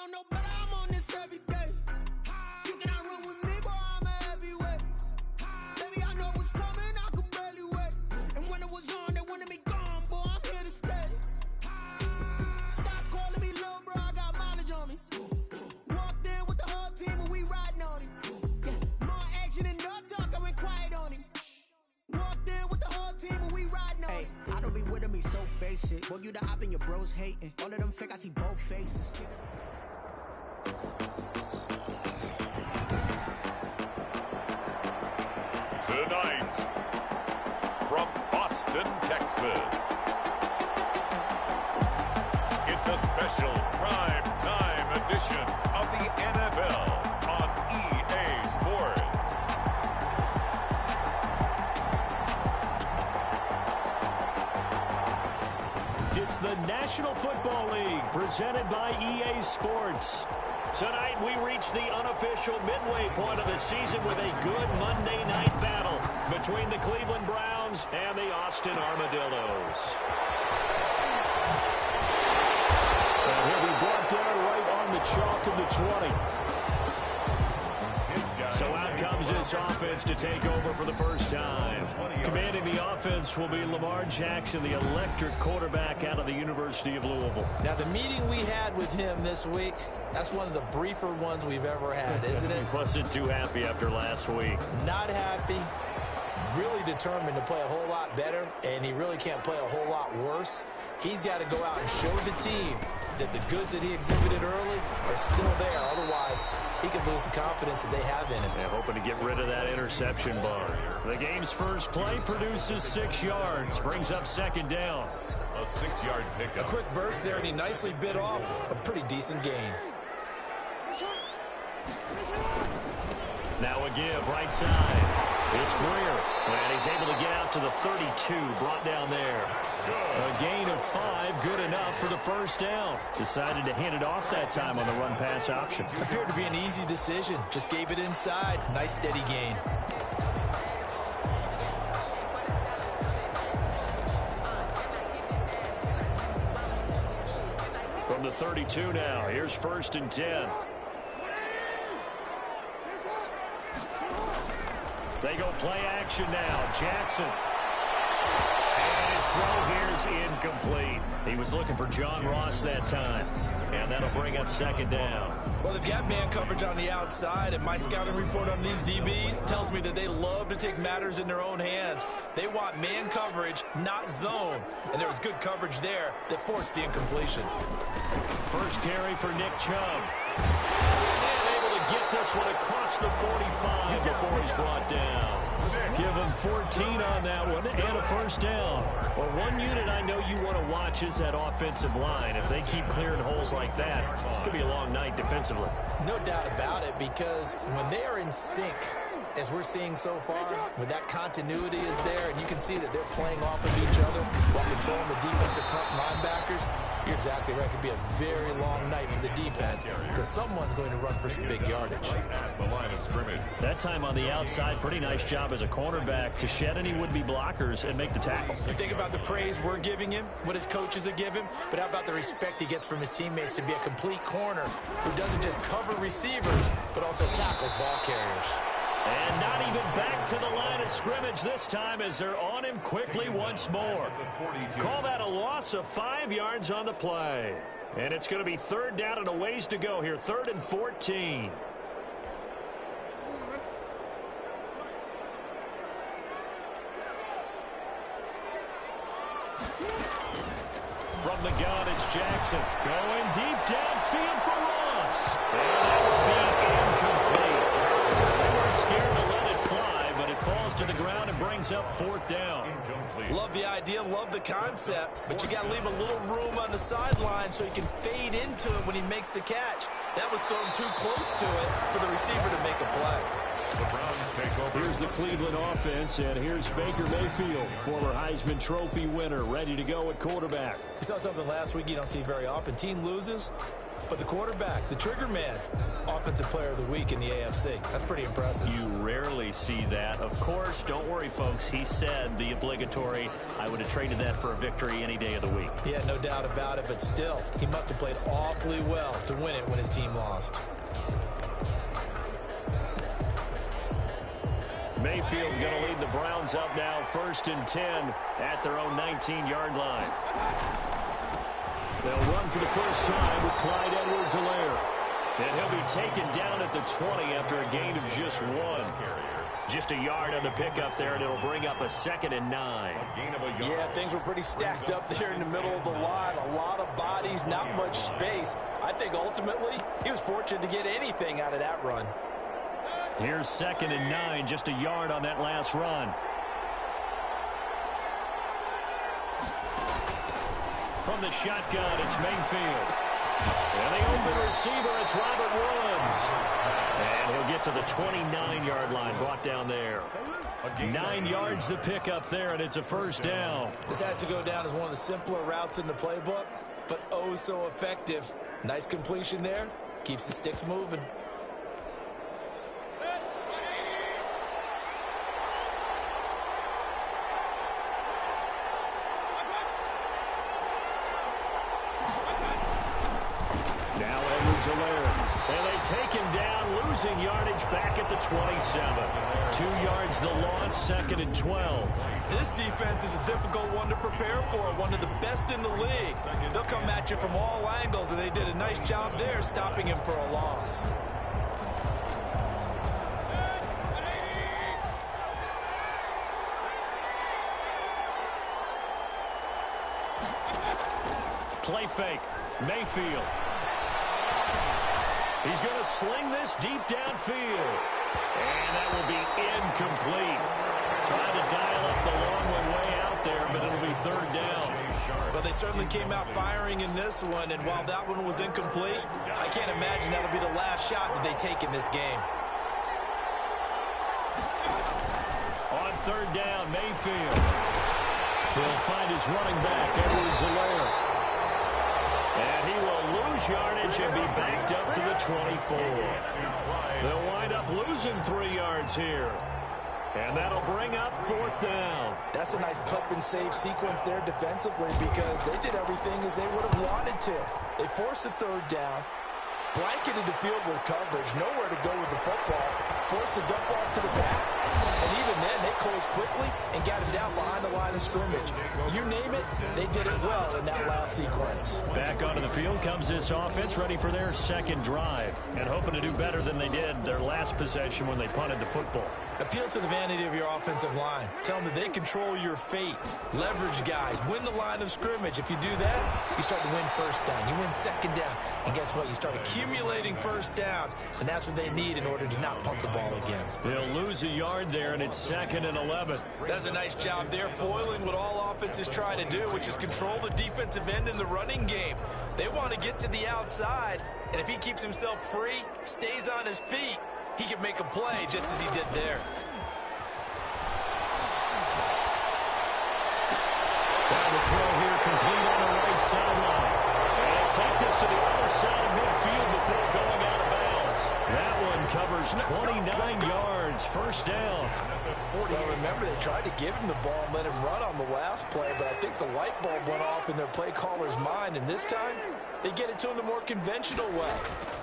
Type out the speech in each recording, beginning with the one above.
don't know, but I'm on this every day. You cannot run with me, boy, I'm a heavyweight. Baby, I know what's coming, I could barely wait. And when it was on, they wanted me gone, boy, I'm here to stay. Stop calling me little bro, I got mileage on me. Walked in with the whole team and we riding on him. Yeah, more action and no talk, I went quiet on him. Walked in with the whole team and we riding on him. I don't be with him, he's so basic. Boy, you the op and your bros hating. All of them fake, I see both faces. Tonight, from Austin, Texas, it's a special prime time edition of the NFL on EA Sports. It's the National Football League presented by EA Sports. Tonight, we reach the unofficial midway point of the season with a good Monday night battle between the Cleveland Browns and the Austin Armadillos. And he'll be brought down right on the chalk of the 20. So out comes this offense to take over for the first time. Commanding the offense will be Lamar Jackson, the electric quarterback out of the University of Louisville. Now, the meeting we had with him this week, that's one of the briefer ones we've ever had, isn't it? He wasn't too happy after last week. Not happy. Really determined to play a whole lot better, and he really can't play a whole lot worse. He's got to go out and show the team that the goods that he exhibited early are still there. Otherwise, he could lose the confidence that they have in him. They're hoping to get rid of that interception bar. The game's first play produces 6 yards, brings up second down. A 6-yard pickup. A quick burst there, and he nicely bit off a pretty decent gain. Now a give, right side. It's Greer, and he's able to get out to the 32, brought down there. A gain of 5, good enough for the first down. Decided to hand it off that time on the run-pass option. Appeared to be an easy decision. Just gave it inside. Nice, steady gain. From the 32 now, here's 1st and 10. They go play action now. Jackson. And his throw here is incomplete. He was looking for John Ross that time. And that'll bring up second down. Well, they've got man coverage on the outside, and my scouting report on these DBs tells me that they love to take matters in their own hands. They want man coverage, not zone. And there was good coverage there that forced the incompletion. First carry for Nick Chubb. Get this one across the 45 before he's brought down. Give him 14 on that one and a first down. Well, one unit I know you want to watch is that offensive line. If they keep clearing holes like that, it could be a long night defensively. No doubt about it, because when they are in sync, as we're seeing so far, when that continuity is there and you can see that they're playing off of each other while controlling the defensive front linebackers, you're exactly right. It could be a very long night for the defense because someone's going to run for some big yardage. The line of scrimmage. That time on the outside, pretty nice job as a cornerback to shed any would-be blockers and make the tackle. You think about the praise we're giving him, what his coaches have given him, but how about the respect he gets from his teammates to be a complete corner who doesn't just cover receivers, but also tackles ball carriers. And not even back to the line of scrimmage this time as they're on him quickly once more. Call that a loss of 5 yards on the play. And it's going to be 3rd down and a ways to go here, 3rd and 14. From the gun, it's Jackson. Going deep downfield for Ross. And that will be incomplete. They weren't scared to let it fly, but it falls to the ground and brings up 4th down. Love the idea, love the concept, but you got to leave a little room on the sideline so he can fade into it when he makes the catch. That was thrown too close to it for the receiver to make a play. The Browns take over. Here's the Cleveland offense, and here's Baker Mayfield, former Heisman Trophy winner, ready to go at quarterback. We saw something last week you don't see very often. Team loses, But the quarterback, the trigger man, offensive player of the week in the AFC. That's pretty impressive. You rarely see that. Of course, don't worry, folks. He said the obligatory, I would have traded that for a victory any day of the week. Yeah, no doubt about it, but still, he must have played awfully well to win it when his team lost. Mayfield going to lead the Browns up now, 1st and 10 at their own 19-yard line. They'll run for the first time with Clyde Edwards-Helaire. And he'll be taken down at the 20 after a gain of just 1. Just a yard on the pickup there, and it'll bring up a 2nd and 9. Yeah, things were pretty stacked up there in the middle of the line. A lot of bodies, not much space. I think ultimately he was fortunate to get anything out of that run. Here's 2nd and 9, just a yard on that last run. From the shotgun, it's Mayfield. And the open receiver, it's Robert Woods. And he'll get to the 29-yard line, brought down there. 9 yards to pick up there, and it's a first down. This has to go down as one of the simpler routes in the playbook, but oh so effective. Nice completion there. Keeps the sticks moving. And they take him down, losing yardage back at the 27. 2 yards the loss, 2nd and 12. This defense is a difficult one to prepare for, one of the best in the league. They'll come at you from all angles, and they did a nice job there stopping him for a loss. Play fake, Mayfield. He's going to sling this deep downfield. And that will be incomplete. Trying to dial up the long way out there, but it'll be 3rd down. Well, they certainly came out firing in this one, and while that one was incomplete, I can't imagine that'll be the last shot that they take in this game. On 3rd down, Mayfield. He'll find his running back, Edwards-Helaire. And he will lose yardage and be backed up to the 24. They'll wind up losing 3 yards here. And that'll bring up 4th down. That's a nice clip and save sequence there defensively because they did everything as they would have wanted to. They forced the 3rd down, blanketed the field with coverage, nowhere to go with the football, forced the dump off to the back, and even then they closed quickly and got it down behind the line of scrimmage. You name it, they did it well in that last sequence. Back onto the field comes this offense, ready for their 2nd drive, and hoping to do better than they did their last possession when they punted the football. Appeal to the vanity of your offensive line. Tell them that they control your fate. Leverage guys. Win the line of scrimmage. If you do that, you start to win 1st down. You win 2nd down. And guess what? You start accumulating 1st downs. And that's what they need in order to not punt the ball again. They'll lose a yard there, and it's 2nd and 11. That's a nice job there, foiling what all offenses try to do, which is control the defensive end in the running game. They want to get to the outside, and if he keeps himself free, stays on his feet, he can make a play just as he did there. Down the throw here, complete on the right sideline. And take this to the other side of midfield before going out of bounds. That one covers 29 yards, 1st down. Well, remember, they tried to give him the ball and let him run on the last play, but I think the light bulb went off in their play caller's mind, and this time they get it to him the more conventional way,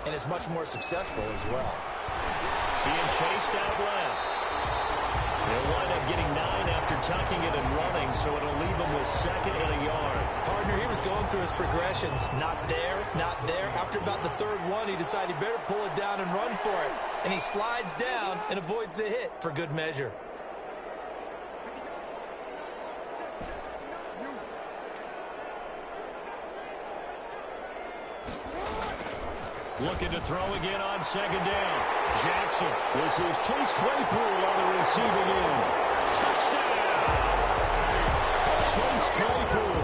and it's much more successful as well. Being chased out left. They'll wind up getting 9 after tucking it and running, so it'll leave him with 2nd and a yard. Partner, he was going through his progressions. Not there, not there. After about the 3rd one, he decided he better pull it down and run for it. And he slides down and avoids the hit for good measure. Looking to throw again on 2nd down. Jackson. This is Chase Claypool on the receiving end. Touchdown! Chase Claypool.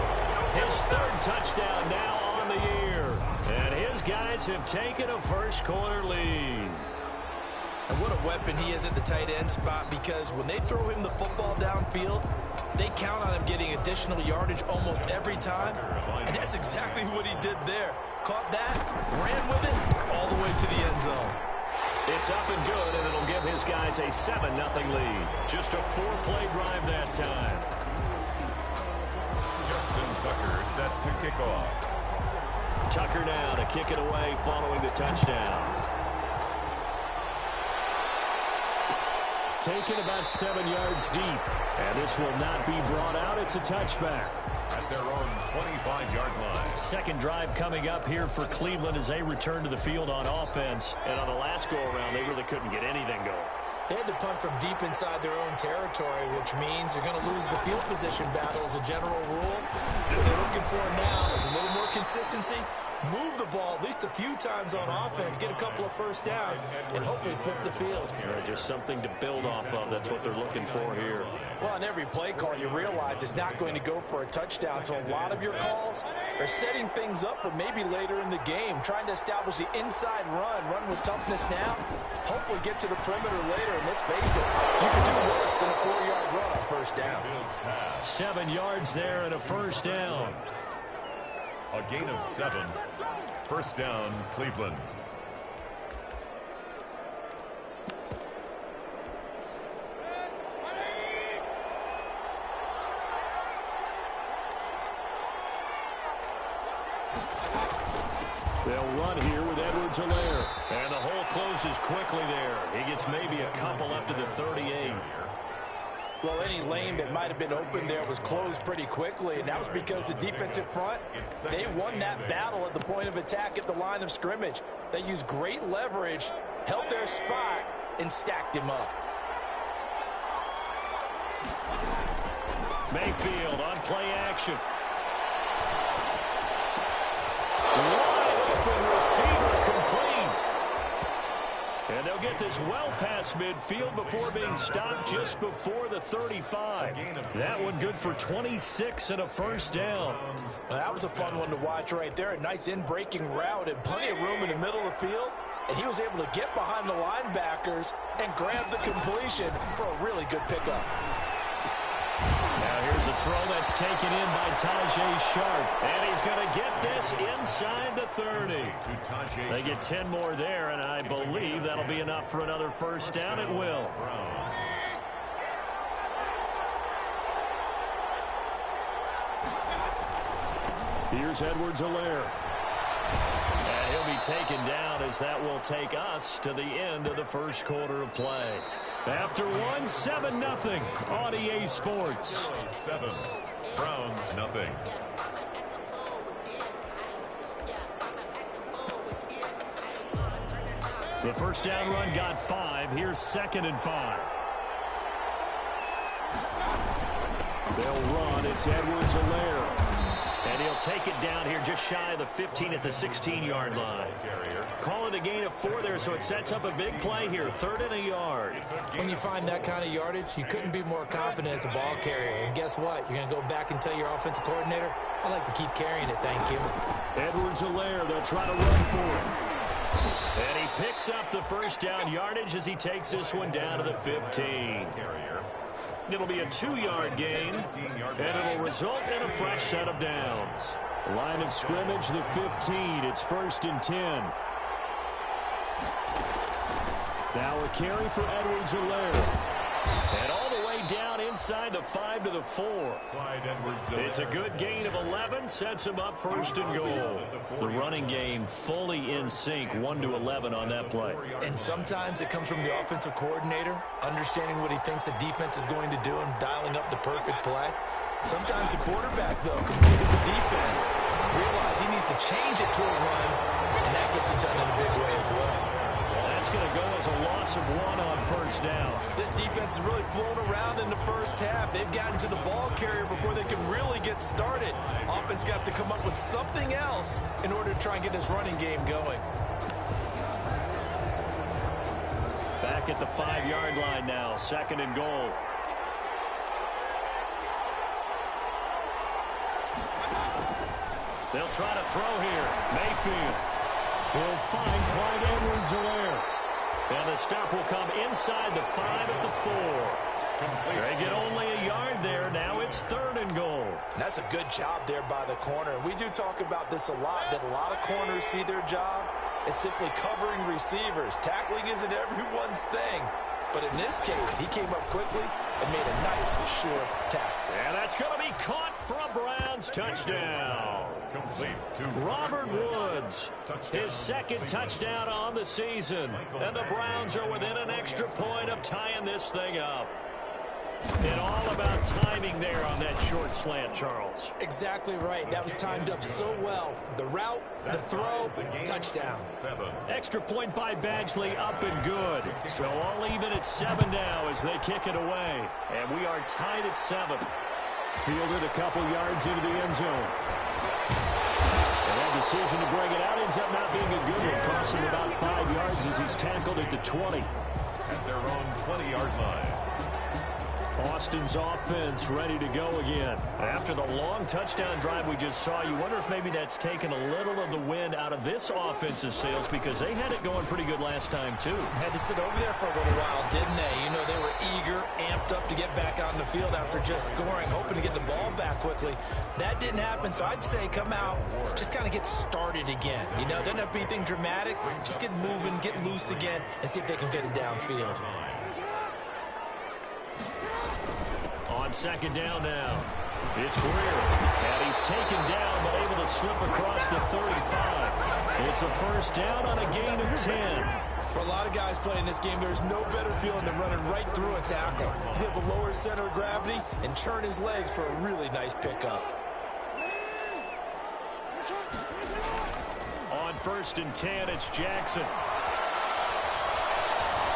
His 3rd touchdown now on the year. And his guys have taken a first-quarter lead. And what a weapon he is at the tight end spot, because when they throw him the football downfield, they count on him getting additional yardage almost every time. And that's exactly what he did there. caught that, ran with it all the way to the end zone. It's up and good, and it'll give his guys a 7-0 lead. Just a 4-play drive that time. Justin Tucker set to kick off. Tucker now to kick it away following the touchdown. Taken about 7 yards deep. And this will not be brought out. It's a touchback. At their own 25-yard line. Second drive coming up here for Cleveland as they return to the field on offense. And on the last go-around, they really couldn't get anything going. They had to punt from deep inside their own territory, which means you're going to lose the field position battle as a general rule. What they're looking for now is a little more consistency, move the ball at least a few times on offense, get a couple of first downs, and hopefully flip the field. Just something to build off of. That's what they're looking for here. Well, on every play call, you realize it's not going to go for a touchdown, so a lot of your calls are setting things up for maybe later in the game, trying to establish the inside run with toughness now, hopefully get to the perimeter later, and let's face it, you can do worse than a 4-yard run on first down. 7 yards there and a first down. A gain of 7. First down, Cleveland. They'll run here with Edwards-Helaire. And the hole closes quickly there. He gets maybe a couple up to the 38. Well, any lane that might have been open there was closed pretty quickly, and that was because the defensive front, they won that battle at the point of attack at the line of scrimmage. They used great leverage, held their spot, and stacked him up. Mayfield on play action. Wide open receiver complete. And they'll get this well past midfield before being stopped just before the 35. That one good for 26 and a first down. Well, that was a fun one to watch right there. A nice in-breaking route and plenty of room in the middle of the field. And he was able to get behind the linebackers and grab the completion for a really good pickup. Now here's a throw that's taken in by Tajay Sharp. And he's going to get this inside the 30. They get 10 more there, and I believe that'll be enough for another first down. It will. Here's Edwards-Helaire. And he'll be taken down as that will take us to the end of the first quarter of play. After one, 7-0 on EA Sports. 7. Browns nothing. The first down run got 5. Here's 2nd and 5. They'll run. It's Edwards-Helaire. And he'll take it down here just shy of the 15 at the 16-yard line. Call it a gain of 4 there, so it sets up a big play here. 3rd and a yard. When you find that kind of yardage, you couldn't be more confident as a ball carrier. And guess what? You're going to go back and tell your offensive coordinator, I'd like to keep carrying it, thank you. Edwards-Helaire, they'll try to run for it. And he picks up the first down yardage as he takes this one down to the 15. It'll be a 2-yard gain, and it'll result in a fresh set of downs. Line of scrimmage, the 15. It's 1st and 10. Now a carry for Edwards-Helaire. And all the way down inside the 5 to the 4. It's a good gain of 11, sets him up 1st and goal. The running game fully in sync, 1 to 11 on that play. And sometimes it comes from the offensive coordinator, understanding what he thinks the defense is going to do and dialing up the perfect play. Sometimes the quarterback, though, can look at the defense, realize he needs to change it to a run, and that gets it done in a big way as well. That's going to go as a loss of 1 on first down. This defense has really flown around in the first half. They've gotten to the ball carrier before they can really get started. Offense got to come up with something else in order to try and get this running game going. Back at the 5-yard line now, 2nd and goal. They'll try to throw here. Mayfield. He'll find Clyde Edwards-Helaire. And the stop will come inside the 5 at the 4. They get only a yard there. Now it's 3rd and goal. That's a good job there by the corner. We do talk about this a lot, that a lot of corners see their job as simply covering receivers. Tackling isn't everyone's thing. But in this case, he came up quickly and made a nice, sure tackle. And that's going to be caught for a Browns touchdown. Robert Woods, his 2nd touchdown on the season. And the Browns are within an extra point of tying this thing up. And all about timing there on that short slant, Charles. Exactly right. That was timed up so well. The route, the throw, touchdown. Extra point by Badgley, up and good. So all even at 7 now as they kick it away. And we are tied at 7. Fielded a couple yards into the end zone. And that decision to bring it out ends up not being a good one. Costs him about 5 yards as he's tackled at the 20. At their own 20-yard line. Austin's offense ready to go again. After the long touchdown drive we just saw, you wonder if maybe that's taken a little of the wind out of this offense's sails because they had it going pretty good last time, too. Had to sit over there for a little while, didn't they? You know, they were eager, amped up to get back on the field after just scoring, hoping to get the ball back quickly. That didn't happen, so I'd say come out, just kind of get started again. You know, doesn't have to be anything dramatic. Just get moving, get loose again, and see if they can get it downfield. On 2nd down now, it's Greer, and he's taken down but able to slip across the 35. It's a 1st down on a gain of 10. For a lot of guys playing this game, there's no better feeling than running right through a tackle. He's able to lower his center of gravity and churn his legs for a really nice pickup. On 1st and 10, it's Jackson.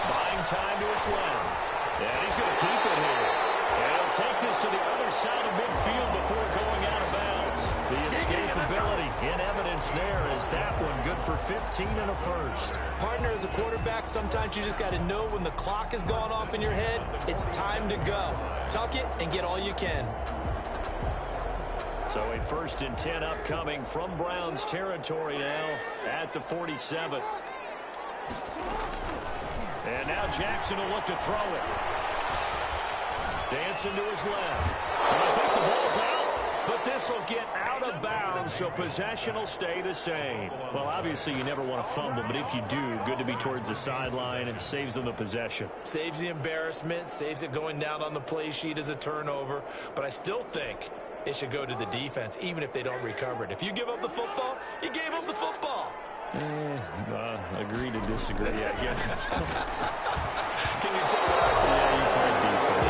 Buying time to his left. And he's going to keep it here. And he'll take this to the other side of midfield before going out of bounds. The escapability in evidence there is that one good for 15 and a 1st. Partner, as a quarterback, sometimes you just got to know when the clock has gone off in your head, it's time to go. Tuck it and get all you can. So a 1st and 10 upcoming from Browns territory now at the 47. And now Jackson will look to throw it. Dancing to his left. And I think the ball's out, but this will get out of bounds, so possession will stay the same. Well, obviously you never want to fumble, but if you do, good to be towards the sideline and saves them the possession. Saves the embarrassment, saves it going down on the play sheet as a turnover, but I still think it should go to the defense, even if they don't recover it. If you give up the football, you gave up the football. Agree to disagree, I guess. Can you tell what Yeah, you played defense.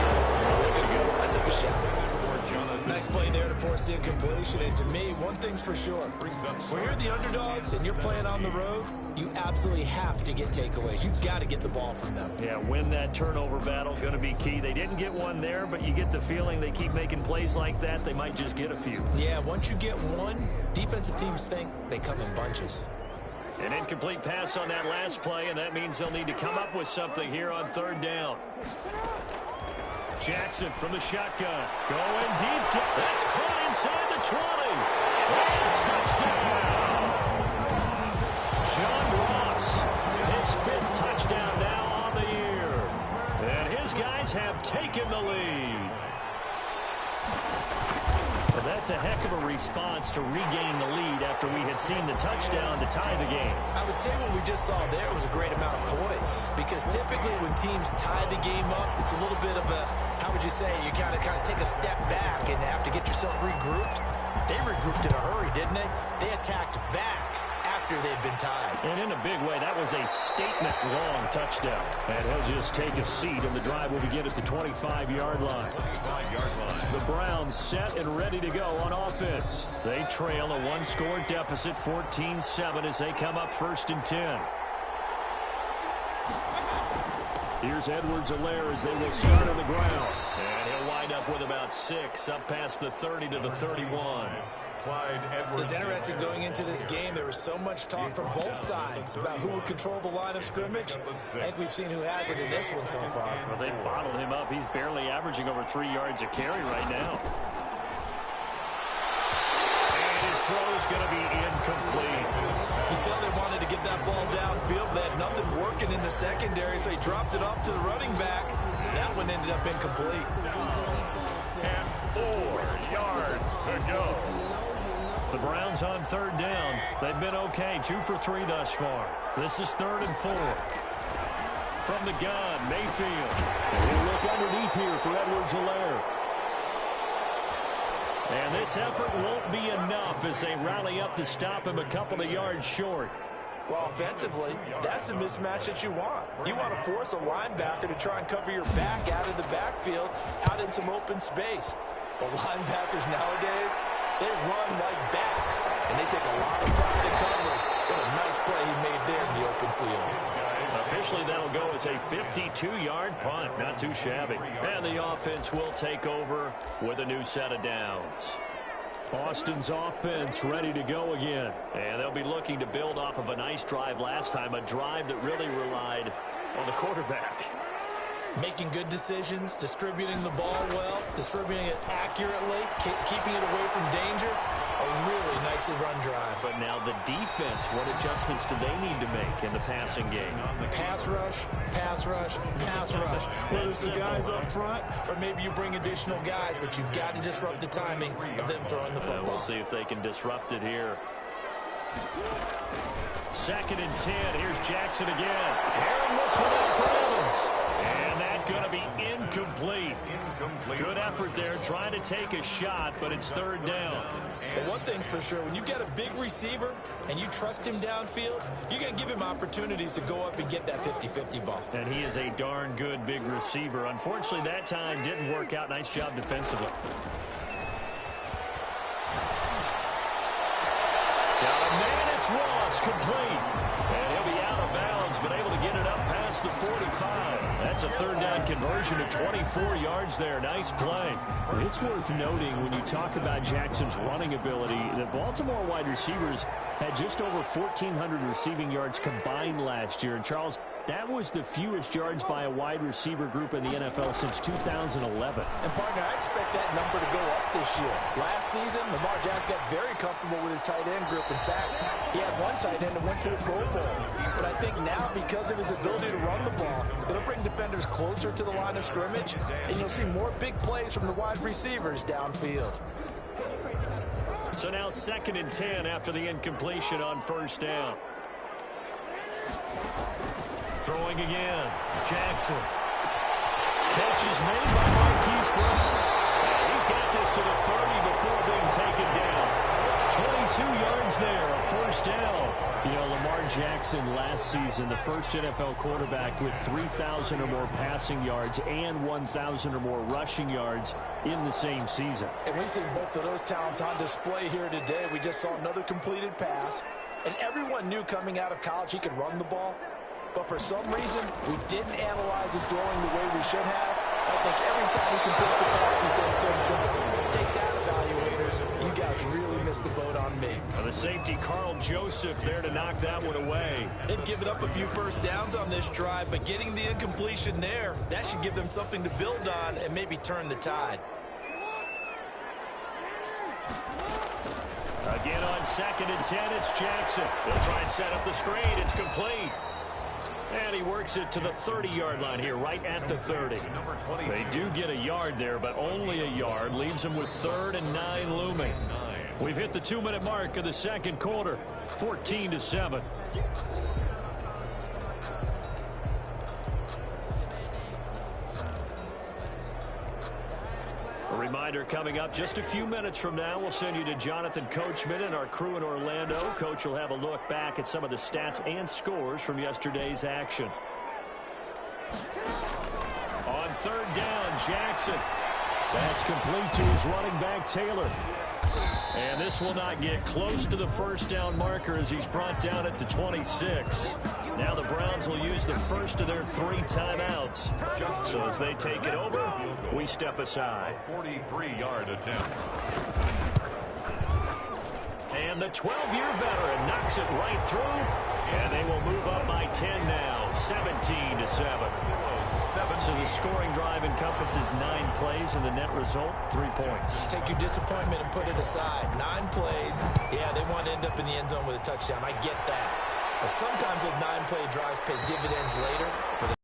I took a shot. Nice play there to force the incompletion. And to me, one thing's for sure. When you're the underdogs and you're playing on the road, you absolutely have to get takeaways. You've got to get the ball from them. Yeah, win that turnover battle, going to be key. They didn't get one there, but you get the feeling they keep making plays like that, they might just get a few. Yeah, once you get one, defensive teams think they come in bunches. An incomplete pass on that last play, and that means they'll need to come up with something here on 3rd down. Jackson from the shotgun. Going deep. That's caught inside the 20. And touchdown. John Ross, his 5th touchdown now on the year. And his guys have taken the lead. Well, that's a heck of a response to regain the lead after we had seen the touchdown to tie the game. I would say what we just saw there was a great amount of poise, because typically when teams tie the game up, it's a little bit of a, how would you say, you kind of take a step back and have to get yourself regrouped. They regrouped in a hurry, didn't they? They attacked back after they'd been tied. And in a big way, that was a statement-long touchdown. And he'll just take a seat, and the drive will begin at the 25-yard line. The Browns set and ready to go on offense. They trail a 1-score deficit, 14-7, as they come up 1st and 10. Here's Edwards-Helaire as they will start on the ground. And he'll wind up with about 6, up past the 30 to the 31. It's interesting going into this game. There was so much talk from both sides about who would control the line of scrimmage. I think we've seen who has it in this one so far. Well, they bottled him up. He's barely averaging over 3 yards a carry right now. And his throw is going to be incomplete. You tell they wanted to get that ball downfield, but they had nothing working in the secondary, so he dropped it off to the running back. That one ended up incomplete. And 4 yards to go. The Browns on third down. They've been okay, 2 for 3 thus far. This is 3rd and 4. From the gun, Mayfield. And he'll look underneath here for Edwards-Helaire. And this effort won't be enough as they rally up to stop him a couple of yards short. Well, offensively, that's the mismatch that you want. You want to force a linebacker to try and cover your back out of the backfield, out in some open space. But linebackers nowadays, they run like backs, and they take a lot of pride in covering. What a nice play he made there in the open field. Officially, that'll go as a 52-yard punt. Not too shabby. And the offense will take over with a new set of downs. Boston's offense ready to go again. And they'll be looking to build off of a nice drive last time, a drive that really relied on the quarterback. Making good decisions, distributing the ball well, distributing it accurately, keeping it away from danger. A really nicely run drive. But now the defense, what adjustments do they need to make in the passing game? Pass rush, pass rush, pass rush. Whether it's the guys up front or maybe you bring additional guys, but you've got to disrupt the timing of them throwing the football. We'll see if they can disrupt it here. 2nd and 10. Here's Jackson again. Aaron this one out for Evans. And that's going to be incomplete. Good effort there trying to take a shot, but it's 3rd down. But one thing's for sure, when you get a big receiver and you trust him downfield, you're going to give him opportunities to go up and get that 50-50 ball. And he is a darn good big receiver. Unfortunately, that time didn't work out. Nice job defensively. Got a man, it's Ross, complete. And he'll be out of bounds, but able to get it up past the 45. That's a 3rd down conversion of 24 yards there. Nice play. It's worth noting when you talk about Jackson's running ability that Baltimore wide receivers had just over 1,400 receiving yards combined last year. And, Charles, that was the fewest yards by a wide receiver group in the NFL since 2011. And, partner, I expect that number to go up this year. Last season, Lamar Jackson got very comfortable with his tight end group. In fact, he had one tight end that went to the Pro Bowl. But I think now, because of his ability to run the ball, it'll bring defenders closer to the line of scrimmage, and you'll see more big plays from the wide receivers downfield. So now 2nd and 10 after the incompletion on 1st down. Throwing again. Jackson. Catch is made by Marquise Brown. And he's got this to the 30 before being taken down. 22 yards there, a 1st down. You know, Lamar Jackson last season, the first NFL quarterback with 3,000 or more passing yards and 1,000 or more rushing yards in the same season. And we see both of those talents on display here today. We just saw another completed pass. And everyone knew coming out of college he could run the ball. But for some reason, we didn't analyze his throwing the way we should have. I think every time he completes a pass, he says to himself, take that, evaluators. You guys really missed the boat on me. The safety, Carl Joseph, there to knock that one away. They've given up a few 1st downs on this drive, but getting the incompletion there, that should give them something to build on and maybe turn the tide. Again on 2nd and 10, it's Jackson. They'll try and set up the screen. It's complete. And he works it to the 30-yard line here, right at the 30. They do get a yard there, but only a yard. Leaves them with 3rd and 9 looming. We've hit the 2-minute mark of the 2nd quarter, 14-7. A reminder coming up just a few minutes from now, we'll send you to Jonathan Coachman and our crew in Orlando. Coach will have a look back at some of the stats and scores from yesterday's action. On 3rd down, Jackson. That's complete to his running back, Taylor. And this will not get close to the 1st down marker as he's brought down at the 26. Now the Browns will use the first of their 3 timeouts. So as they take it over, we step aside. 43-yard attempt. And And the 12-year veteran knocks it right through, and they will move up by 10 now, 17-7. So the scoring drive encompasses 9 plays, and the net result, 3 points. Take your disappointment and put it aside. 9 plays. Yeah, they want to end up in the end zone with a touchdown. I get that. But sometimes those 9-play drives pay dividends later with a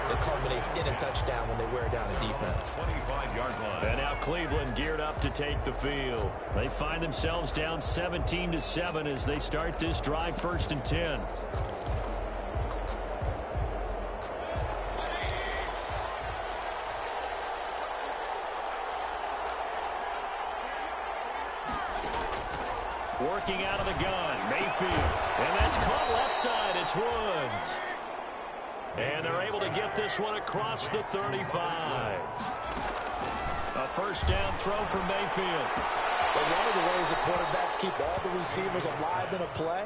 that culminates in a touchdown when they wear down a defense. 25-yard line. And now Cleveland geared up to take the field. They find themselves down 17-7 as they start this drive, 1st and 10. Working out of the gun, Mayfield. And that's caught left side. It's Woods. And they're able to get this one across the 35. A first down throw from Mayfield. But one of the ways the quarterbacks keep all the receivers alive in a play,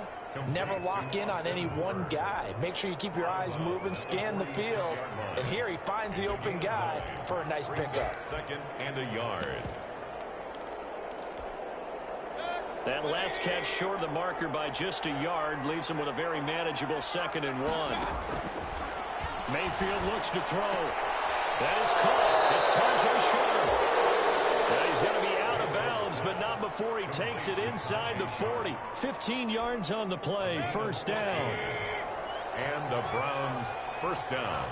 never lock in on any one guy. Make sure you keep your eyes moving, scan the field. And here he finds the open guy for a nice pickup. 2nd and a yard. That last catch short of the marker by just a yard leaves him with a very manageable 2nd and 1. Mayfield looks to throw. That is caught. It's Tajay Short. Now he's going to be out of bounds, but not before he takes it inside the 40. 15 yards on the play, 1st down. And the Browns, 1st down.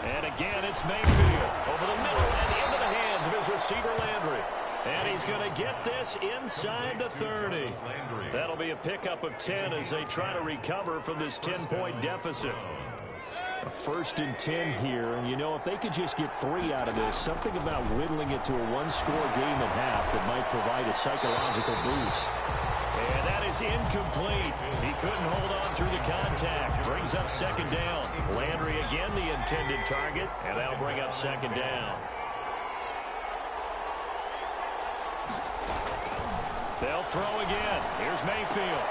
And again, it's Mayfield over the middle and into the hands of his receiver, Landry. And he's going to get this inside the 30. That'll be a pickup of 10 as they try to recover from this 10-point deficit. A 1st and 10 here, and you know, if they could just get 3 out of this, something about whittling it to a 1-score game at half that might provide a psychological boost. And that is incomplete. He couldn't hold on through the contact. Brings up 2nd down. Landry again the intended target, and that'll bring up 2nd down. They'll throw again. Here's Mayfield.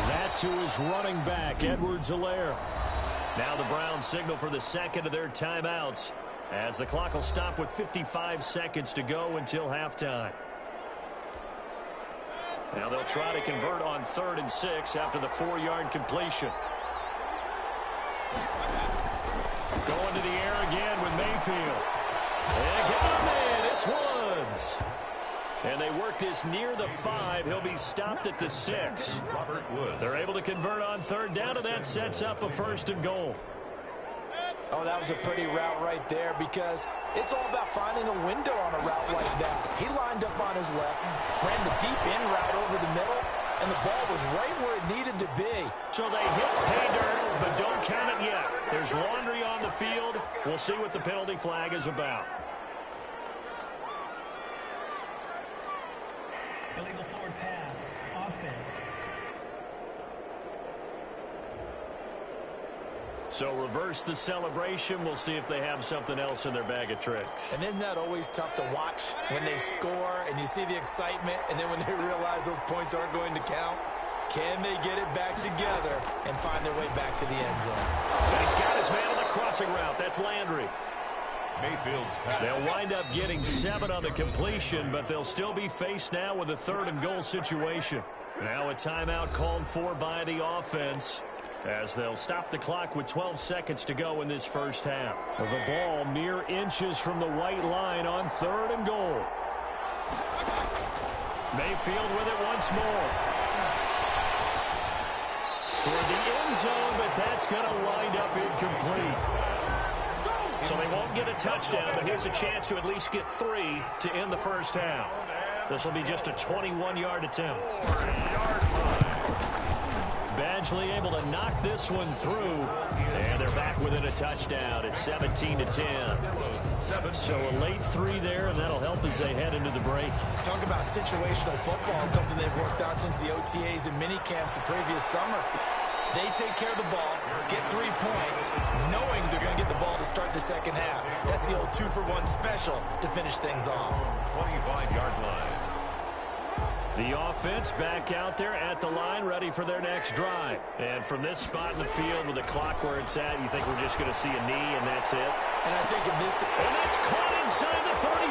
That to his running back, Edwards-Helaire. Now the Browns signal for the 2nd of their timeouts as the clock will stop with 55 seconds to go until halftime. Now they'll try to convert on 3rd and 6 after the 4-yard completion. Going to the air again with Mayfield. And got him in. It's Woods. And they work this near the 5. He'll be stopped at the 6. They're able to convert on 3rd down, and that sets up a 1st and goal. Oh, that was a pretty route right there because it's all about finding a window on a route like that. He lined up on his left, ran the deep in route over the middle, and the ball was right where it needed to be. So they hit pay dirt, but don't count it yet. There's laundry on the field. We'll see what the penalty flag is about. Illegal forward pass. Offense. So reverse the celebration. We'll see if they have something else in their bag of tricks. And isn't that always tough to watch when they score and you see the excitement and then when they realize those points aren't going to count? Can they get it back together and find their way back to the end zone? And he's got his man on the crossing route. That's Landry. Mayfield's pass. They'll wind up getting 7 on the completion, but they'll still be faced now with a 3rd and goal situation. Now a timeout called for by the offense as they'll stop the clock with 12 seconds to go in this first half. The ball mere inches from the white line on 3rd and goal. Mayfield with it once more. Toward the end zone, but that's going to wind up incomplete. So they won't get a touchdown, but here's a chance to at least get 3 to end the first half. This will be just a 21-yard attempt. Badgley able to knock this one through, and they're back within a touchdown. It's 17-10. So a late 3 there, and that'll help as they head into the break. Talk about situational football, something they've worked on since the OTAs and mini camps the previous summer. They take care of the ball, get 3 points, knowing they're going to get the ball to start the second half. That's the old 2-for-1 special to finish things off. 25-yard line. The offense back out there at the line, ready for their next drive. And from this spot in the field with the clock where it's at, you think we're just going to see a knee and that's it? And I think in this... And that's caught inside the 30.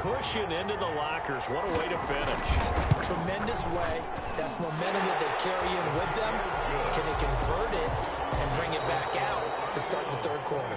cushion into the lockers. What a way to finish. Tremendous way. That's momentum that they carry in with them. Can they convert it and bring it back out to start the third quarter?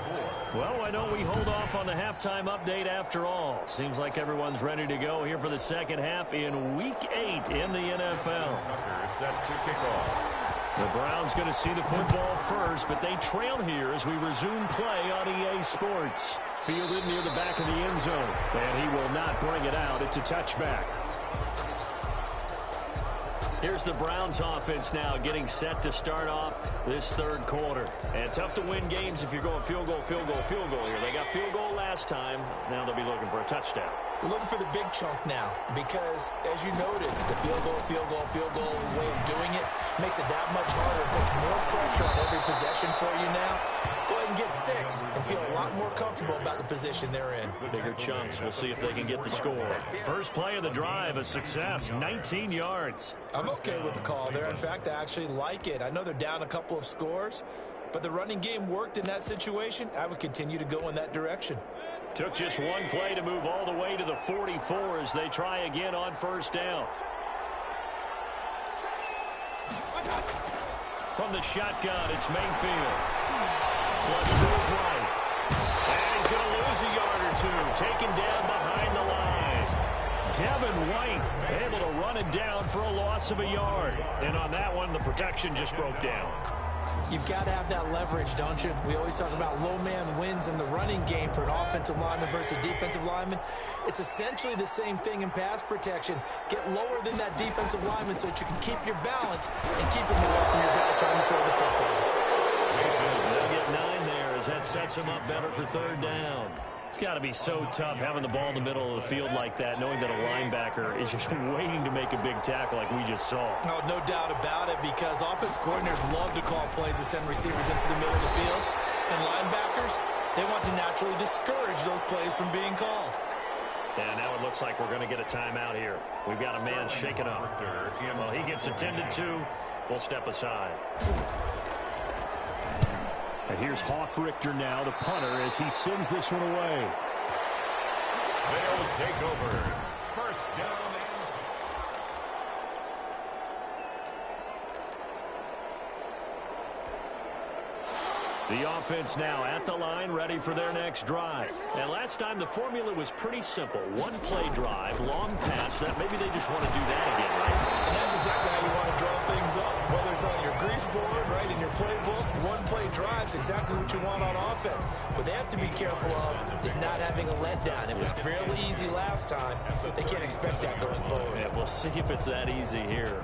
Well, why don't we hold off on the halftime update after all? Seems like everyone's ready to go here for the second half in Week 8 in the NFL. Set to kick off. The Browns going to see the football first, but they trail here as we resume play on EA Sports. Fielded near the back of the end zone, and he will not bring it out. It's a touchback. Here's the Browns offense now getting set to start off this third quarter. And tough to win games if you're going field goal, field goal, field goal here. They got field goal last time. Now they'll be looking for a touchdown. We're looking for the big chunk now because, as you noted, the field goal way of doing it makes it that much harder. It puts more pressure on every possession for you now. Go ahead and get 6 and feel a lot more comfortable about the position they're in. Bigger chunks. We'll see if they can get the score. First play of the drive, a success, 19 yards. I'm okay with the call there. In fact, I actually like it. I know they're down a couple of scores, but the running game worked in that situation. I would continue to go in that direction. Took just one play to move all the way to the 44 as they try again on first down. From the shotgun, it's Mayfield. Flush to his right. And he's going to lose a yard or two. Taken down behind the line. Devin White able to run it down for a loss of a yard. And on that one, the protection just broke down. You've got to have that leverage, don't you? We always talk about low man wins in the running game for an offensive lineman versus a defensive lineman. It's essentially the same thing in pass protection. Get lower than that defensive lineman so that you can keep your balance and keep him away from your guy trying to throw the football. They'll get 9 there as that sets him up better for third down. It's got to be so tough having the ball in the middle of the field like that, knowing that a linebacker is just waiting to make a big tackle like we just saw. Oh, no doubt about it, because offense coordinators love to call plays to send receivers into the middle of the field. And linebackers, they want to naturally discourage those plays from being called. And now it looks like we're going to get a timeout here. We've got a man shaken up. Well, he gets attended to. We'll step aside. And here's Hoffrichter now, the punter, as he sends this one away. They'll take over. First down and 10. The offense now at the line, ready for their next drive. And last time, the formula was pretty simple. One-play drive, long pass. That maybe they just want to do that again, right? And that's exactly how you want to draw things up. Whether it's on your grease board, right, in your playbook, one-play drive's exactly what you want on offense. What they have to be careful of is not having a letdown. It was fairly easy last time. They can't expect that going forward. Yeah, we'll see if it's that easy here.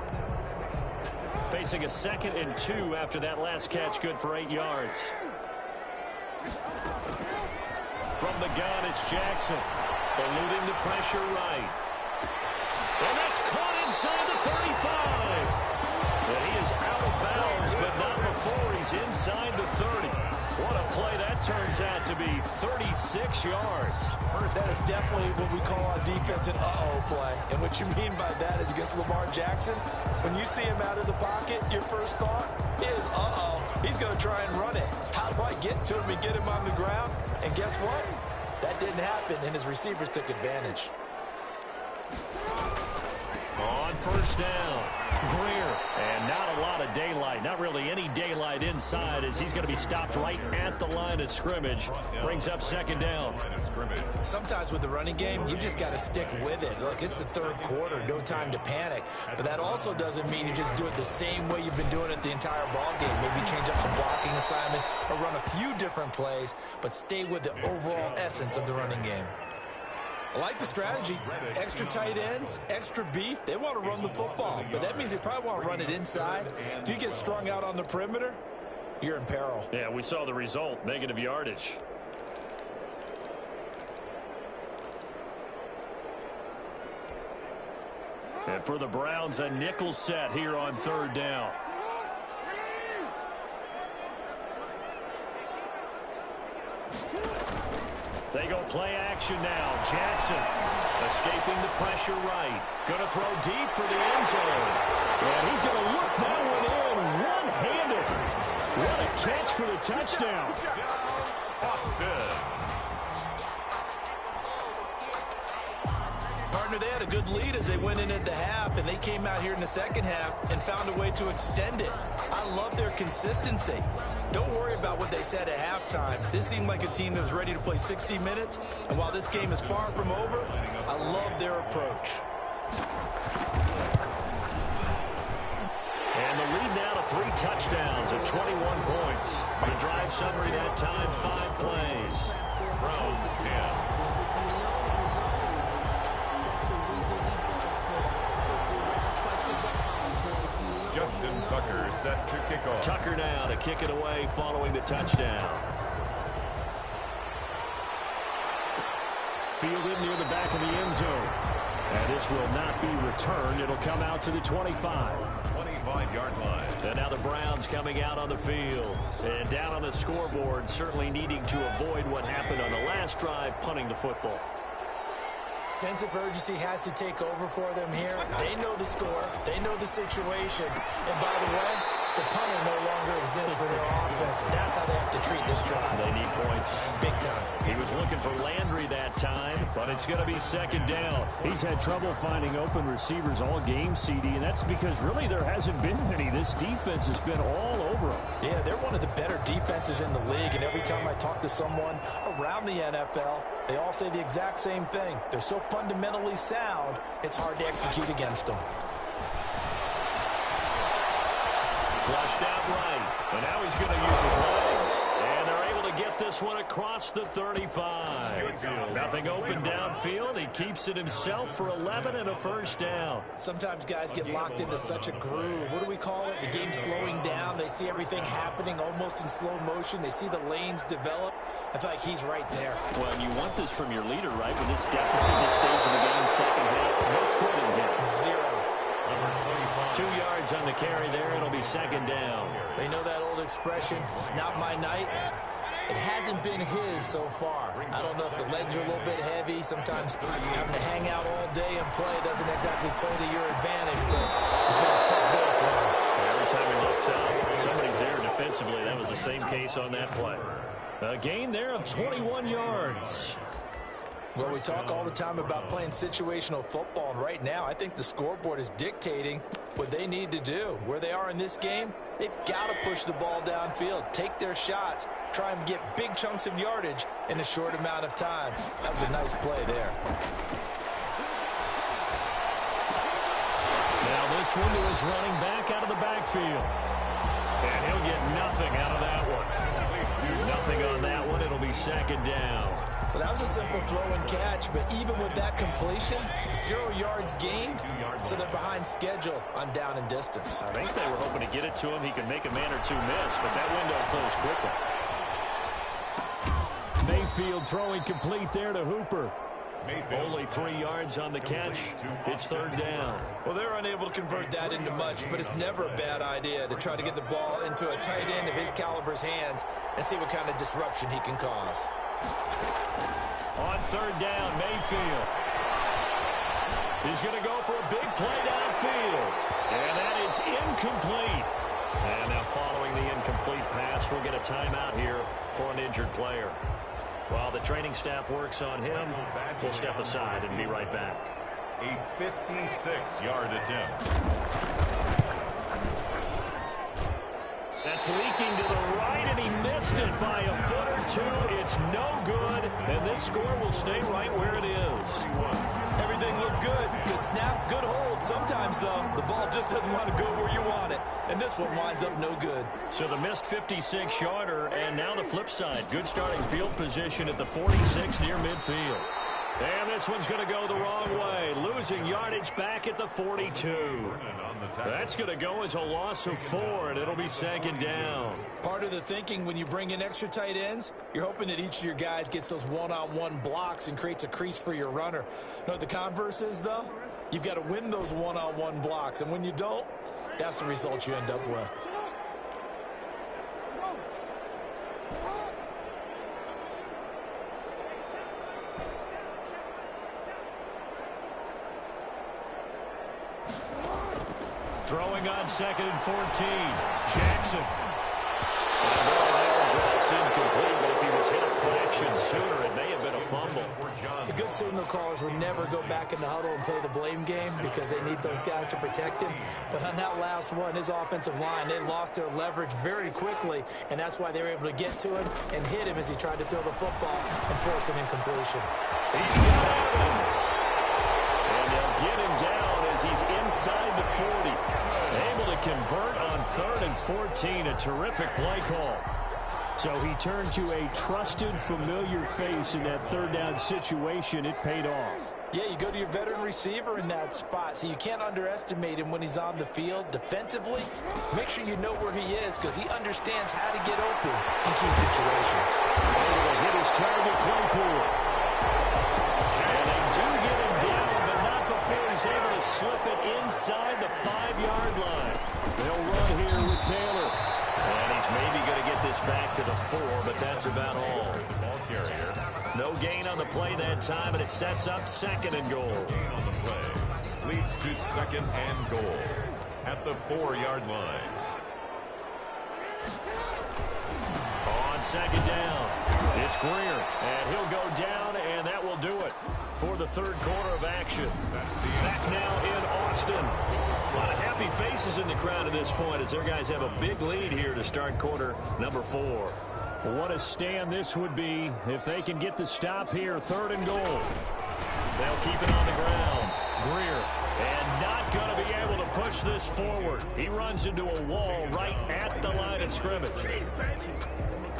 Facing a 2nd and 2 after that last catch, good for 8 yards. From the gun, it's Jackson. Eluding the pressure right. And that's caught inside the 35. And he is out of bounds, but not before he's inside the 30. What a play that turns out to be, 36 yards. That is definitely what we call on defense an uh-oh play. And what you mean by that is against Lamar Jackson, when you see him out of the pocket, your first thought is, uh-oh, he's going to try and run it. How do I get to him and get him on the ground? And guess what? That didn't happen, and his receivers took advantage. On first down, Greer, and not a lot of daylight, not really any daylight inside as he's going to be stopped right at the line of scrimmage. Brings up 2nd down. Sometimes with the running game, you just got to stick with it. Look, it's the third quarter, no time to panic. But that also doesn't mean you just do it the same way you've been doing it the entire ball game. Maybe change up some blocking assignments or run a few different plays, but stay with the overall essence of the running game. I like the strategy. Extra tight ends, extra beef. They want to run the football, but that means they probably want to run it inside. If you get strung out on the perimeter, you're in peril. Yeah, we saw the result, negative yardage. And for the Browns, a nickel set here on third down. They go play action now. Jackson escaping the pressure right. Going to throw deep for the end zone. And he's going to look that one in one-handed. What a catch for the touchdown. Partner, they had a good lead as they went in at the half, and they came out here in the second half and found a way to extend it. I love their consistency. Don't worry about what they said at halftime. This seemed like a team that was ready to play 60 minutes, and while this game is far from over, I love their approach. And the lead now to 3 touchdowns at 21 points. The drive summary that time, 5 plays. Browns 10. Justin Tucker set to kick off. Tucker now to kick it away following the touchdown. Fielded near the back of the end zone. And this will not be returned. It'll come out to the 25. 25-yard line. And now the Browns coming out on the field. And down on the scoreboard, certainly needing to avoid what happened on the last drive, punting the football. Sense of urgency has to take over for them here. They know the score. They know the situation. And by the way, the punter no longer exists for their offense. That's how they have to treat this drive. They need points. Big time. He was looking for Landry that time, but it's going to be second down. He's had trouble finding open receivers all game, CD, and that's because really there hasn't been many. This defense has been all over them. Yeah, they're one of the better defenses in the league, and every time I talk to someone around the NFL, they all say the exact same thing. They're so fundamentally sound, it's hard to execute against them. Flushed out right, and now he's going to use his legs. And they're able to get this one across the 35. Nothing open downfield. He keeps it himself for 11 and a first down. Sometimes guys get locked into such a groove. What do we call it? The game's slowing down. They see everything happening almost in slow motion. They see the lanes develop. I feel like he's right there. Well, you want this from your leader, right? With this deficit, this stage of the game, second half, no quitting him. 0. 2 yards on the carry there. It'll be second down. They know that old expression, it's not my night. It hasn't been his so far. I don't know if the legs are a little bit heavy. Sometimes having to hang out all day and play doesn't exactly play to your advantage, but it's been a tough go for him. Every time he looks up, somebody's there defensively. That was the same case on that play. A gain there of 21 yards. Well, we talk all the time about playing situational football, and right now I think the scoreboard is dictating what they need to do. Where they are in this game, they've got to push the ball downfield, take their shots, try and get big chunks of yardage in a short amount of time. That was a nice play there. Now this one to his running back out of the backfield. And he'll get nothing out of that one. Nothing on that one. It'll be second down. Well, that was a simple throw and catch, but even with that completion, 0 yards gained, so they're behind schedule on down and distance. I think they were hoping to get it to him. He could make a man or two miss, but that window closed quickly. Mayfield throwing complete there to Hooper. Only 3 yards on the catch. It's third down. Well, they're unable to convert that into much, but it's never a bad idea to try to get the ball into a tight end of his caliber's hands and see what kind of disruption he can cause. On third down, Mayfield. He's going to go for a big play downfield. And that is incomplete. And now following the incomplete pass, we'll get a timeout here for an injured player. While the training staff works on him, we'll step aside and be right back. A 56-yard attempt. That's leaking to the right, and he missed it by a foot or two. It's no good, and this score will stay right where it is. Everything looked good. Good snap, good hold. Sometimes, though, the ball just doesn't want to go where you want it, and this one winds up no good. So the missed 56-yarder, and now the flip side. Good starting field position at the 46 near midfield. And this one's going to go the wrong way. Losing yardage back at the 42. That's going to go as a loss of 4, and it'll be second down. Part of the thinking when you bring in extra tight ends, you're hoping that each of your guys gets those one-on-one blocks and creates a crease for your runner. You know what the converse is, though? You've got to win those one-on-one blocks, and when you don't, that's the result you end up with. Throwing on second and 14. Jackson. And the ball there drops incomplete, but if he was hit infraction sooner, it may have been a fumble. The good signal callers would never go back in the huddle and play the blame game because they need those guys to protect him. But on that last one, his offensive line, they lost their leverage very quickly, and that's why they were able to get to him and hit him as he tried to throw the football and force an incompletion. He's got Evans. And they'll get him down as he's inside the 40. Able to convert on 3rd and 14. A terrific play call. So he turned to a trusted, familiar face in that 3rd down situation. It paid off. Yeah, you go to your veteran receiver in that spot, so you can't underestimate him when he's on the field. Defensively, make sure you know where he is because he understands how to get open in key situations. Able to hit his target, Claypool. And they do get him down, but not before he's able to slip it inside the 5-yard line. They'll run here with Taylor. And he's maybe going to get this back to the 4, but that's about all. Ball carrier. No gain on the play that time, and it sets up 2nd and goal. Gain on the play. Leads to 2nd and goal at the 4-yard line. On 2nd down, it's Greer, and he'll go down, and that will do it for the 3rd quarter of action. Back now in Austin. A lot of happy faces in the crowd at this point as their guys have a big lead here to start quarter number 4. Well, what a stand this would be if they can get the stop here. 3rd and goal. They'll keep it on the ground. Greer, and not going to be able to push this forward. He runs into a wall right at the line of scrimmage.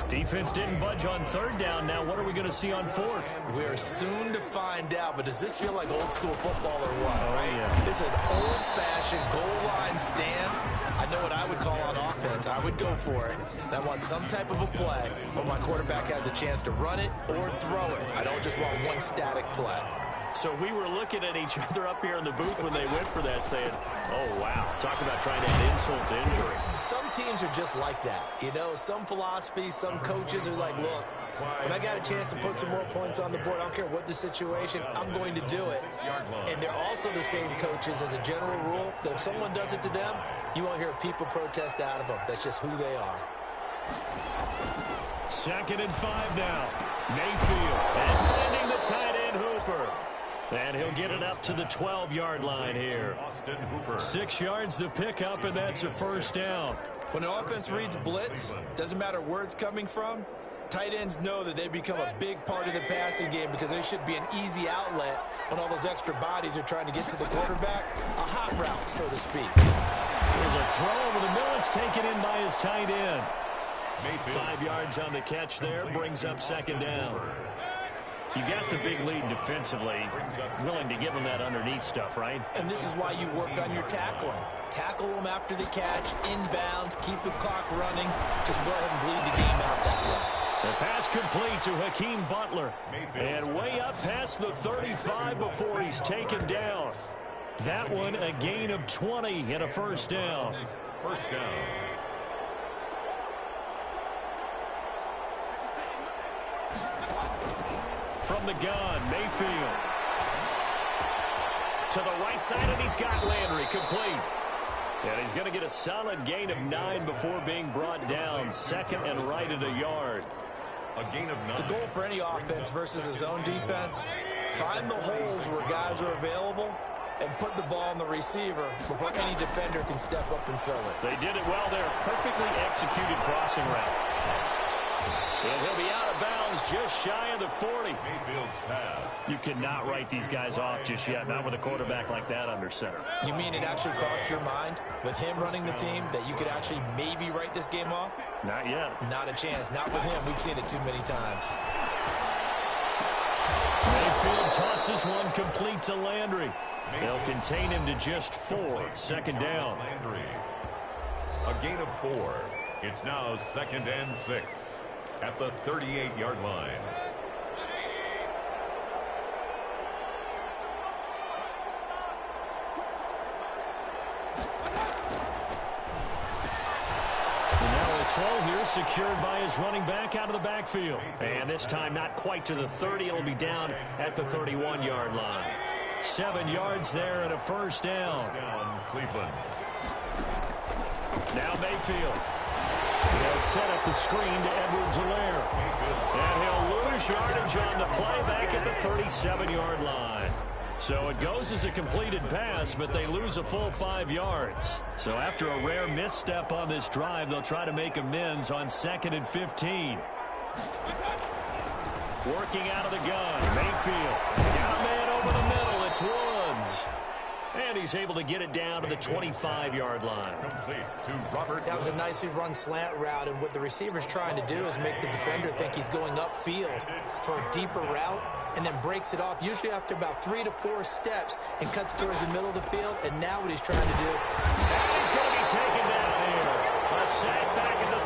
Defense didn't budge on 3rd down. Now what are we going to see on 4th? We are soon to find out, but does this feel like old school football or what, right? Yeah. This is an old-fashioned goal line stand. I know what I would call on offense. I would go for it. And I want some type of a play where my quarterback has a chance to run it or throw it. I don't just want one static play. So we were looking at each other up here in the booth when they went for that saying, oh, wow, talk about trying to add insult to injury. Some teams are just like that. You know, some philosophies, some coaches are like, look, when I got a chance to put some more points on the board, I don't care what the situation, I'm going to do it. And they're also the same coaches as a general rule that if someone does it to them, you won't hear people protest out of them. That's just who they are. 2nd and 5 now. Mayfield and finding the tight end Hooper. And he'll get it up to the 12-yard line here. 6 yards the pickup, and that's a 1st down. When the offense reads blitz, doesn't matter where it's coming from, tight ends know that they become a big part of the passing game because there should be an easy outlet when all those extra bodies are trying to get to the quarterback. A hot route, so to speak. There's a throw over the middle. It's taken in by his tight end. 5 yards on the catch there, brings up 2nd down. You got the big lead defensively, willing to give them that underneath stuff, right? And this is why you work on your tackling. Tackle them after the catch, inbounds, keep the clock running. Just go ahead and bleed the game out that way. The pass complete to Hakeem Butler. And way up past the 35 before he's taken down. That one a gain of 20 and a 1st down. 1st down. From the gun, Mayfield. To the right side, and he's got Landry complete. And he's going to get a solid gain of 9 before being brought down. 2nd and right at a yard. A gain of 9. The goal for any offense versus his own defense, find the holes where guys are available and put the ball on the receiver before any defender can step up and fill it. They did it well there. Perfectly executed crossing route. And he'll be out of bounds just shy of the 40. Mayfield's pass. You cannot write these guys off just yet, not with a quarterback like that under center. You mean it actually crossed your mind with him running the team that you could actually maybe write this game off? Not yet. Not a chance. Not with him. We've seen it too many times. Mayfield tosses one complete to Landry. They'll contain him to just 4. 2nd down. Landry. A gain of 4. It's now 2nd and 6 at the 38-yard line. Throw here secured by his running back out of the backfield. And this time not quite to the 30. It'll be down at the 31-yard line. 7 yards there and a 1st down. Down Cleveland. Now Mayfield. They'll set up the screen to Edwards-Helaire. And he'll lose yardage on the play back at the 37-yard line. So it goes as a completed pass, but they lose a full 5 yards. So after a rare misstep on this drive, they'll try to make amends on 2nd and 15. Working out of the gun, Mayfield. Got a man over the middle. It's Woods. And he's able to get it down to the 25-yard line. That was a nicely run slant route, and what the receiver's trying to do is make the defender think he's going upfield for a deeper route, and then breaks it off, usually after about 3 to 4 steps, and cuts towards the middle of the field. And now what he's trying to do. And he's going to be taken down here. A sack back at the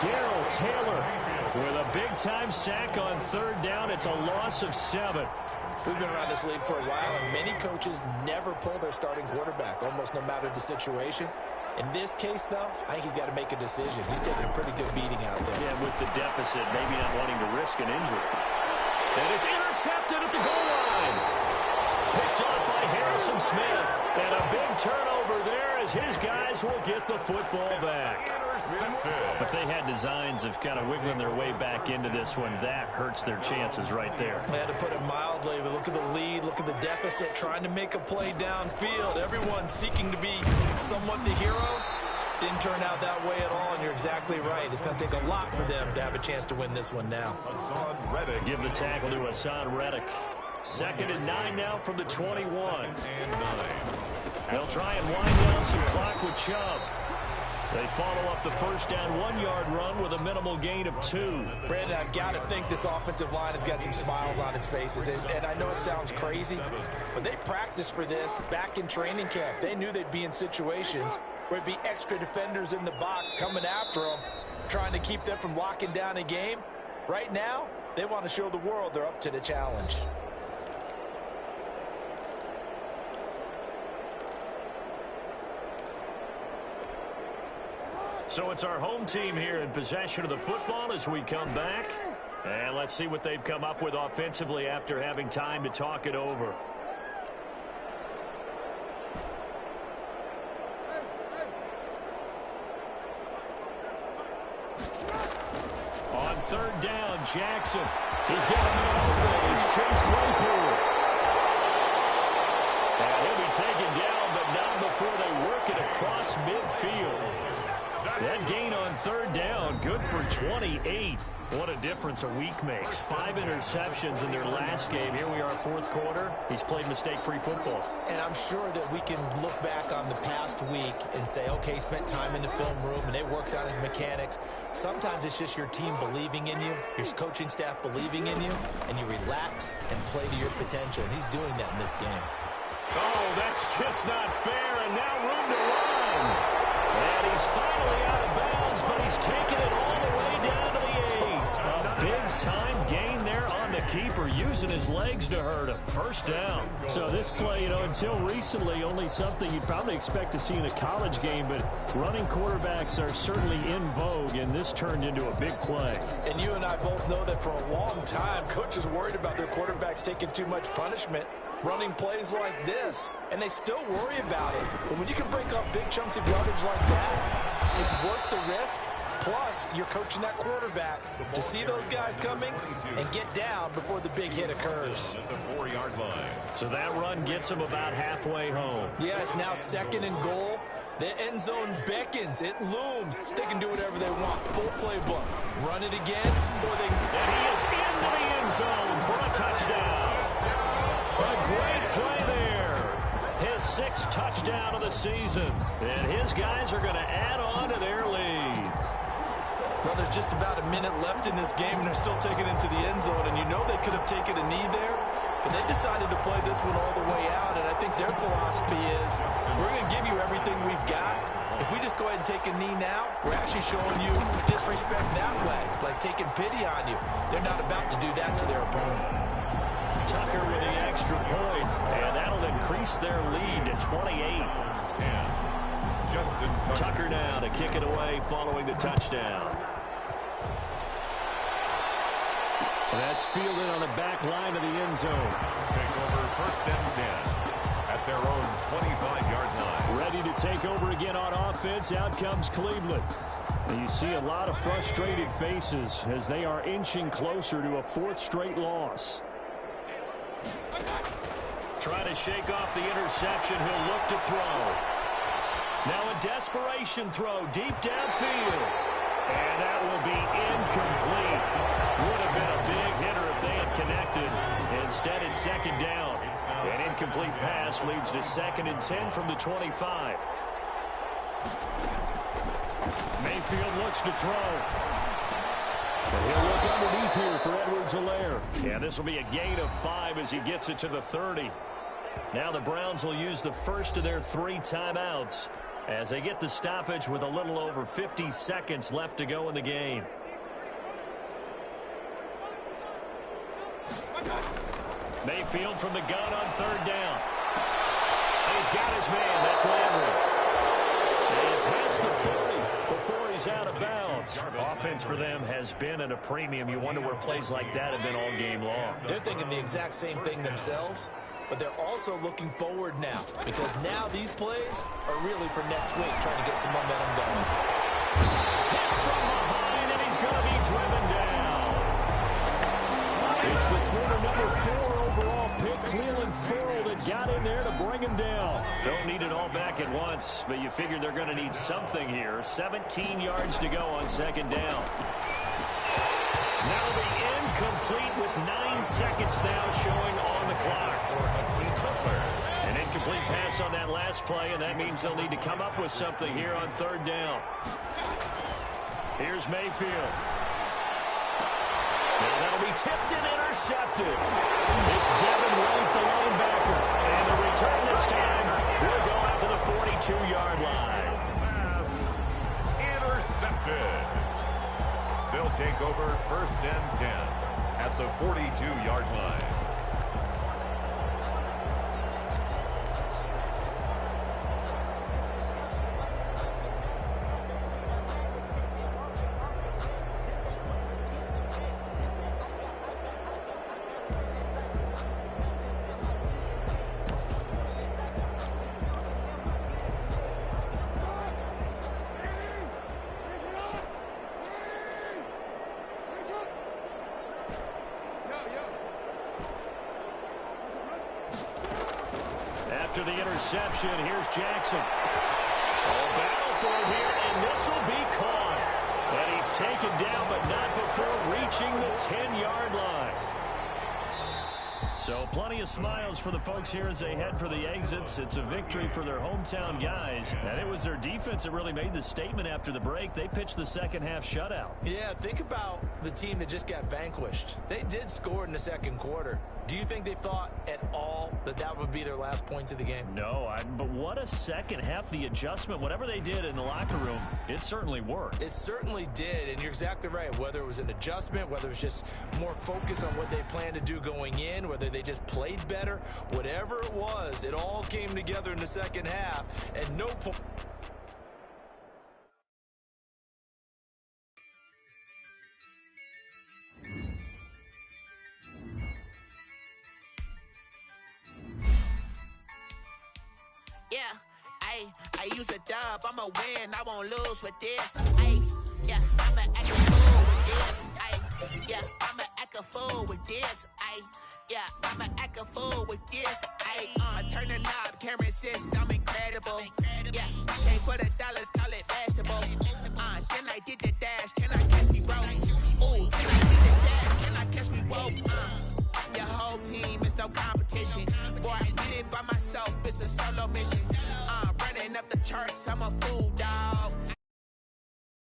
32. Darrell Taylor with a big-time sack on 3rd down. It's a loss of 7. We've been around this league for a while, and many coaches never pull their starting quarterback, almost no matter the situation. In this case, though, I think he's got to make a decision. He's taking a pretty good beating out there. Yeah, with the deficit, maybe not wanting to risk an injury. And it's intercepted at the goal line. Picked up by Harrison Smith. And a big turnover there as his guys will get the football back. If they had designs of kind of wiggling their way back into this one, that hurts their chances right there. I had to put it mildly, but look at the lead, look at the deficit, trying to make a play downfield. Everyone seeking to be somewhat the hero. Didn't turn out that way at all, and you're exactly right. It's going to take a lot for them to have a chance to win this one now. Give the tackle to Hassan Reddick. 2nd and 9 now from the 21. They'll try and wind down some clock with Chubb. They follow up the first down 1-yard run with a minimal gain of 2. Brandon, I've got to think this offensive line has got some smiles on its faces. And I know it sounds crazy, but they practiced for this back in training camp. They knew they'd be in situations where it'd be extra defenders in the box coming after them, trying to keep them from locking down a game. Right now, they want to show the world they're up to the challenge. So it's our home team here in possession of the football as we come back. And let's see what they've come up with offensively after having time to talk it over. On 3rd down, Jackson. He's got a man open. It's Chase Claypool. And he'll be taken down, but not before they work it across midfield. That gain on 3rd down, good for 28. What a difference a week makes. 5 interceptions in their last game. Here we are, 4th quarter. He's played mistake-free football. And I'm sure that we can look back on the past week and say, okay, he spent time in the film room and they worked on his mechanics. Sometimes it's just your team believing in you, your coaching staff believing in you, and you relax and play to your potential. And he's doing that in this game. Oh, that's just not fair, and now room to run. And he's finally out of bounds, but he's taken it all the way down to the 8. A big-time gain there on the keeper, using his legs to hurt him. 1st down. So this play, until recently, only something you'd probably expect to see in a college game, but running quarterbacks are certainly in vogue, and this turned into a big play. And you and I both know that for a long time, coaches worried about their quarterbacks taking too much punishment, running plays like this, and they still worry about it. But when you can break up big chunks of yardage like that, it's worth the risk. Plus, you're coaching that quarterback to see those guys coming and get down before the big hit occurs. So that run gets them about halfway home. Yeah, it's now 2nd and goal. The end zone beckons. It looms. They can do whatever they want. Full playbook. Run it again, or they... And he is into the end zone for a touchdown. A great play there. His 6th touchdown of the season. And his guys are going to add on to their lead. Well, there's just about a minute left in this game, and they're still taking it into the end zone. And you know they could have taken a knee there, but they decided to play this one all the way out. And I think their philosophy is, we're going to give you everything we've got. If we just go ahead and take a knee now, we're actually showing you disrespect that way, like taking pity on you. They're not about to do that to their opponent. Tucker with the extra point, and that'll increase their lead to 28. Tucker now to kick it away following the touchdown. That's fielded on the back line of the end zone. Take over 1st and 10 at their own 25-yard line. Ready to take over again on offense. Out comes Cleveland. And you see a lot of frustrated faces as they are inching closer to a fourth straight loss. Trying to shake off the interception. He'll look to throw. Now a desperation throw deep downfield. And that will be incomplete. Would have been a big hitter if they had connected. Instead, it's second down. An incomplete pass leads to 2nd and 10 from the 25. Mayfield looks to throw. And he'll look underneath here for Edwards-Helaire. Yeah, this will be a gain of 5 as he gets it to the 30. Now the Browns will use the first of their 3 timeouts as they get the stoppage with a little over 50 seconds left to go in the game. Mayfield from the gun on 3rd down. He's got his man. That's Landry. And past the 40 before he's out of bounds. Offense for them has been at a premium. You wonder where plays like that have been all game long. They're thinking the exact same thing themselves, but they're also looking forward now because now these plays are really for next week, trying to get some momentum going. Hit from behind, and he's going to be driven down. It's the former number 4 overall pick, Cleveland Ferrell, that got in there to bring him down. Don't need it all back at once, but you figure they're going to need something here. 17 yards to go on 2nd down. That'll be incomplete with 9 seconds now showing on the clock. An incomplete pass on that last play, and that means they'll need to come up with something here on 3rd down. Here's Mayfield. Now that'll be tipped and intercepted. It's Devin White, the linebacker. And the return this time will go out to the 42-yard line. Pass intercepted. They'll take over 1st and 10 at the 42-yard line. After the interception, here's Jackson. Oh, battle for it here, and this will be caught. And he's taken down, but not before reaching the 10-yard line. So plenty of smiles for the folks here as they head for the exits. It's a victory for their hometown guys. And it was their defense that really made the statement after the break. They pitched the second half shutout. Yeah, think about the team that just got vanquished. They did score in the 2nd quarter. Do you think they thought at all that that would be their last points of the game? No, but what a second half. The adjustment, whatever they did in the locker room, it certainly worked. It certainly did, and you're exactly right. Whether it was an adjustment, whether it was just more focus on what they planned to do going in, whether they just played better, whatever it was, it all came together in the second half, and no point. I use a dub, I'ma win, I won't lose with this. I'ma act a fool with this. I'ma act a fool with this. I'ma act a fool with this. I turn the knob, camera assist, I'm incredible. Came for the dollars, call it vegetable. Then I did the dash, can I catch